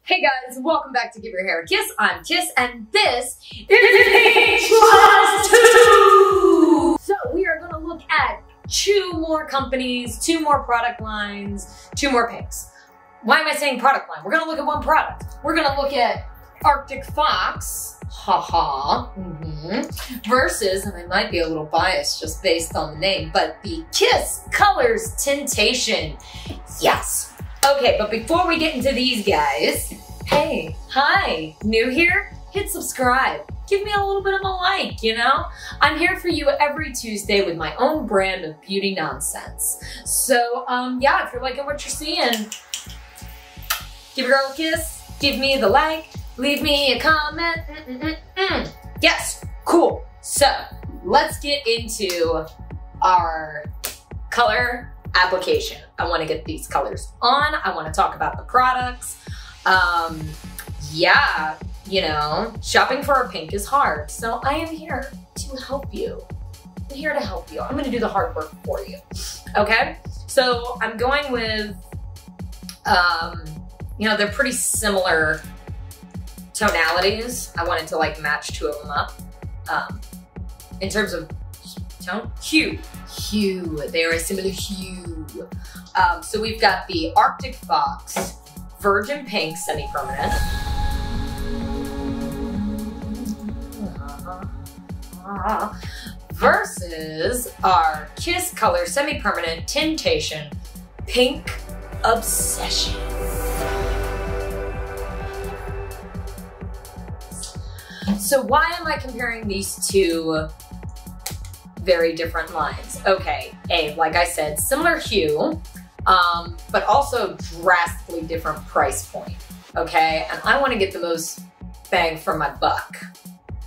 Hey guys, welcome back to Give Your Hair a Kiss. I'm Kiss, and this is Plus 2! So we are gonna look at 2 more companies, 2 more product lines, 2 more picks. Why am I saying product line? We're gonna look at one product. We're gonna look at Arctic Fox, versus, and I might be a little biased just based on the name, but the Kiss Colors Tintation. Yes. Okay, but before we get into these guys, hey, hi, new here? Hit subscribe. Give me a little bit of a like, you know? I'm here for you every Tuesday with my own brand of beauty nonsense. So, yeah, if you're liking what you're seeing, give a girl a kiss, give me the like, leave me a comment. Yes, cool. So, let's get into our color application. I want to get these colors on. I want to talk about the products. Yeah, you know, shopping for a pink is hard. So I am here to help you. I'm here to help you. I'm going to do the hard work for you. Okay. So I'm going with, you know, they're pretty similar tonalities. I wanted to like match 2 of them up. In terms of tone, hue. They are a similar hue. So we've got the Arctic Fox Virgin Pink Semi-Permanent. Versus our Kiss Color Semi-Permanent Tintation Pink Obsession. So why am I comparing these 2 very different lines? Okay, like I said, similar hue, but also drastically different price point, okay? And I want to get the most bang for my buck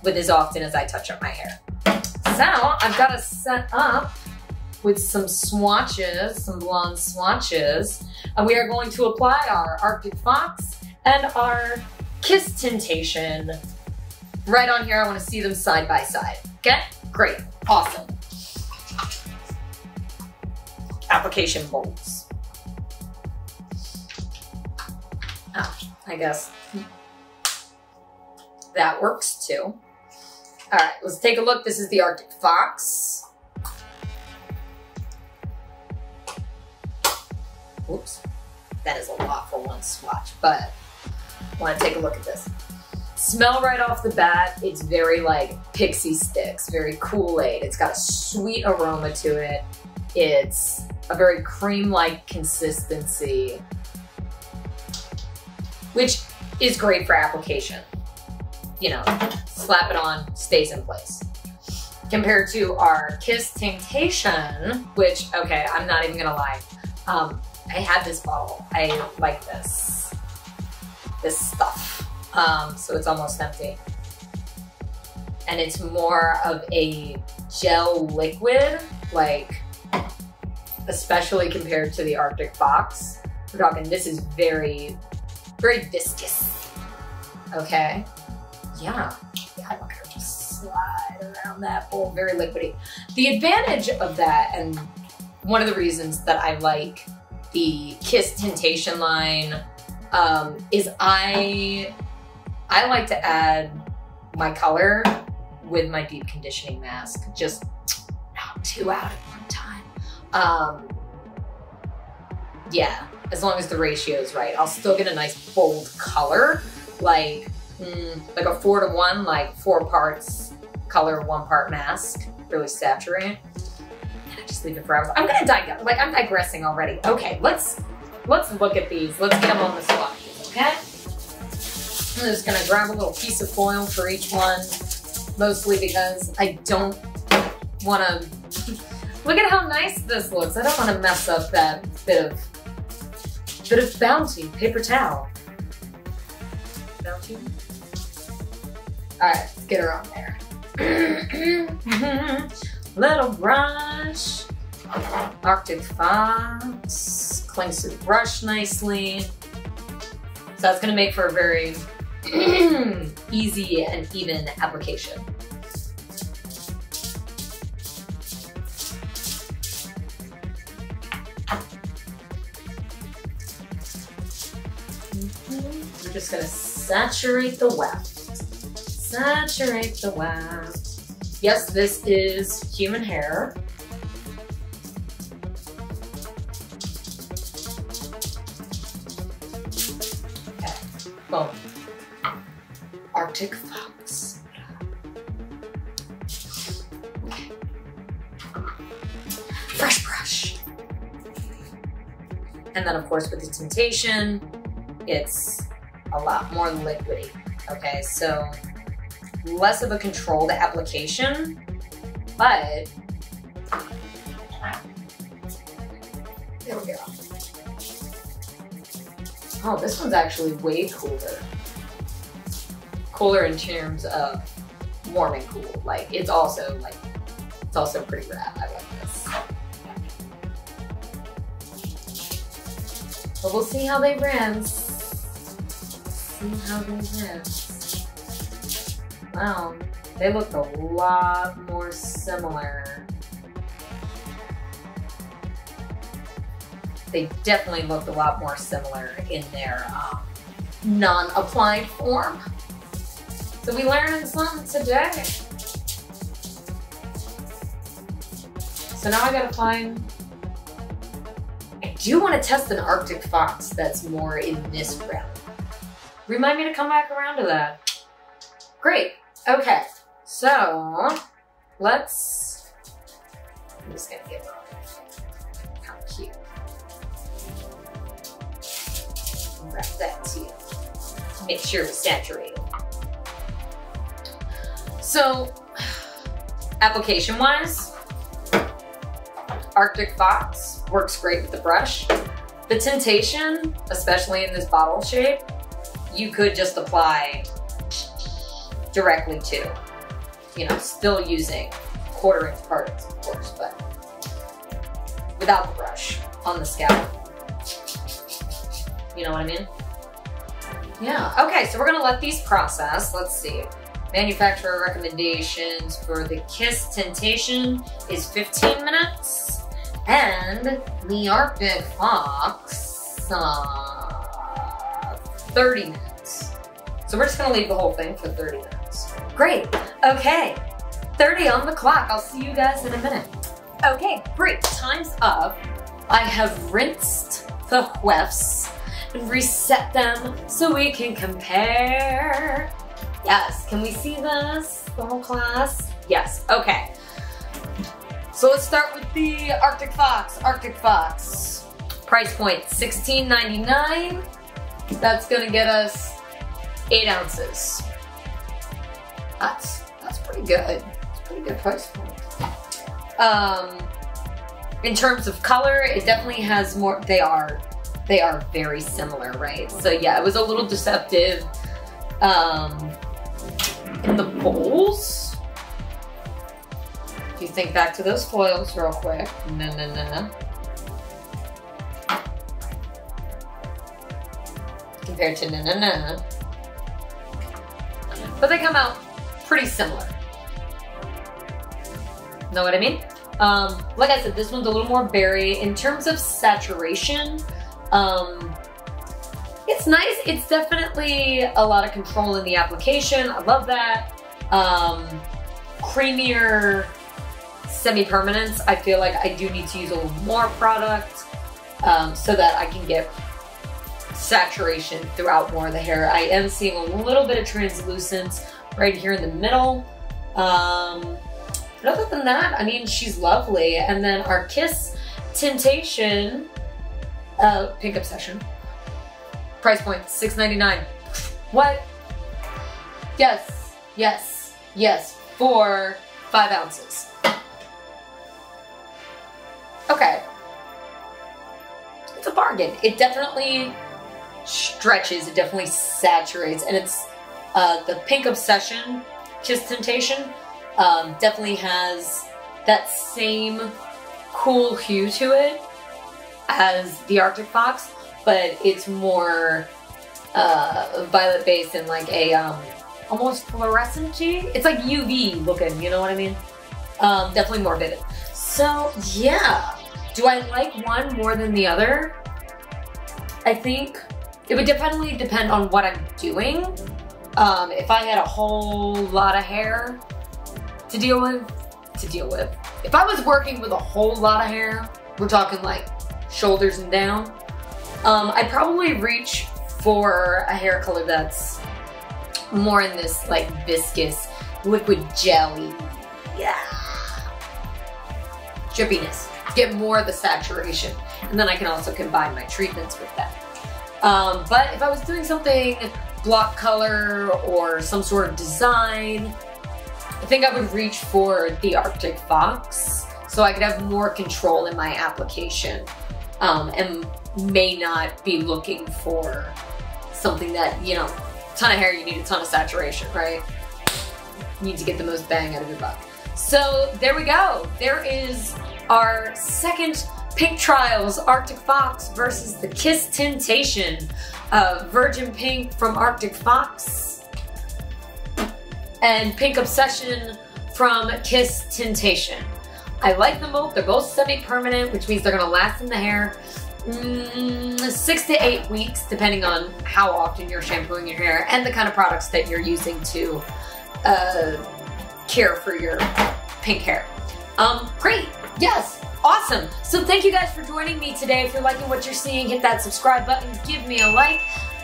with as often as I touch up my hair. So I've got to set up with some swatches, some blonde swatches, and we are going to apply our Arctic Fox and our Kiss Tintation right on here. I want to see them side by side, okay? Great, awesome. Application bowls. Oh, I guess that works too. All right, let's take a look. This is the Arctic Fox. Oops, that is a lot for one swatch, but I want to take a look at this. Smell right off the bat, it's very like Pixie Sticks, very Kool-Aid. It's got a sweet aroma to it. It's a very cream-like consistency, which is great for application. You know, slap it on, stays in place. Compared to our Kiss Tintation, which, okay, I'm not even gonna lie. I had this bottle. I like this stuff. So it's almost empty. And it's more of a gel liquid, like, especially compared to the Arctic Fox. We're talking, this is very, very viscous. Okay? Yeah, look at her just slide around that bowl, very liquidy. The advantage of that, and one of the reasons that I like the Kiss Tintation line, is I like to add my color with my deep conditioning mask. Just knock 2 out at one time. Yeah, as long as the ratio is right. I'll still get a nice bold color, like a 4-to-1, like 4 parts color, 1 part mask, really saturate. And I just leave it for hours. I'm digressing already. Okay, let's look at these. Let's get them on the swatches, okay? I'm just gonna grab a little piece of foil for each one, mostly because I don't wanna, look at how nice this looks. I don't wanna mess up that bit of bounty, paper towel. Bounty? All right, let's get her on there. Little brush, Arctic Fox, clings to the brush nicely. So that's gonna make for a very easy and even application. just gonna saturate the weft. Saturate the weft. Yes, this is human hair. Okay, boom. Arctic fox. Okay. Fresh brush. And then of course with the Tintation, it's a lot more liquidy. Okay, so less of a controlled application, but there we go. Oh, this one's actually way cooler. Cooler in terms of warm and cool. Like it's also pretty rad. I like this. But we'll see how they rinse. See how they rinse. Wow, they look a lot more similar. They definitely look a lot more similar in their non-applied form. So we learned something today. So now I gotta find, I do want to test an Arctic fox that's more in this realm. Remind me to come back around to that. Great. Okay, so I'm just gonna give it how cute. Wrap that too. Make sure it's saturated. So, application-wise, Arctic Fox works great with the brush. The Tintation, especially in this bottle shape, you could just apply directly to, still using 1/4 inch particles, of course, but without the brush on the scalp. You know what I mean? Yeah, okay, so we're gonna let these process. Let's see. Manufacturer recommendations for the Kiss Tintation is 15 minutes, and the Arctic Fox, 30 minutes. So we're just gonna leave the whole thing for 30 minutes. Great, okay, 30 on the clock. I'll see you guys in a minute. Okay, great, time's up. I have rinsed the wefts and reset them so we can compare. Yes, can we see this, the whole class? Yes, okay. So let's start with the Arctic Fox. Arctic Fox, price point $16.99. That's gonna get us 8 ounces. That's pretty good. It's a pretty good price point. In terms of color, it definitely has more, they are very similar, right? So yeah, it was a little deceptive in the bowls. If you think back to those foils real quick. No. Compared to no. But they come out pretty similar. Know what I mean? Like I said, this one's a little more berry. In terms of saturation, it's nice. It's definitely a lot of control in the application. I love that. Creamier semi-permanence. I feel like I do need to use a little more product so that I can get saturation throughout more of the hair. I am seeing a little bit of translucence right here in the middle. But other than that, I mean, she's lovely. And then our Kiss Tintation, Pink Obsession. Price point, $6.99. What? Yes, for 5 ounces. Okay. It's a bargain. It definitely stretches, it definitely saturates, and it's the Pink Obsession Kiss Tintation definitely has that same cool hue to it as the Arctic Fox, but it's more violet based and like a almost fluorescent-y. It's like UV looking, you know what I mean? Definitely more vivid. So yeah, do I like one more than the other? I think It would definitely depend on what I'm doing. If I had a whole lot of hair to deal with. If I was working with a whole lot of hair, we're talking like shoulders and down, I'd probably reach for a hair color that's more in this like viscous, liquid jelly, yeah, drippiness. Get more of the saturation, and then I can also combine my treatments with that. But if I was doing something block color or some sort of design, I think I would reach for the Arctic Fox so I could have more control in my application, and may not be looking for something that, you know, ton of hair, you need a ton of saturation, right? You need to get the most bang out of your buck. So there we go. There is our second Pink Trials Arctic Fox versus the Kiss Tintation. Virgin Pink from Arctic Fox and Pink Obsession from Kiss Tintation. I like them both. They're both semi-permanent, which means they're gonna last in the hair 6 to 8 weeks, depending on how often you're shampooing your hair and the kind of products that you're using to care for your pink hair. Great, yes, awesome. So thank you guys for joining me today. If you're liking what you're seeing, hit that subscribe button, give me a like,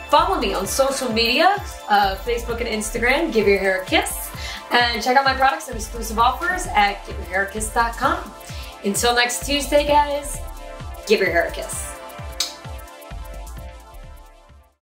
follow me on social media, Facebook and Instagram, Give Your Hair a Kiss, and check out my products and exclusive offers at giveyourhairakiss.com. Until next Tuesday, guys, give your hair a kiss.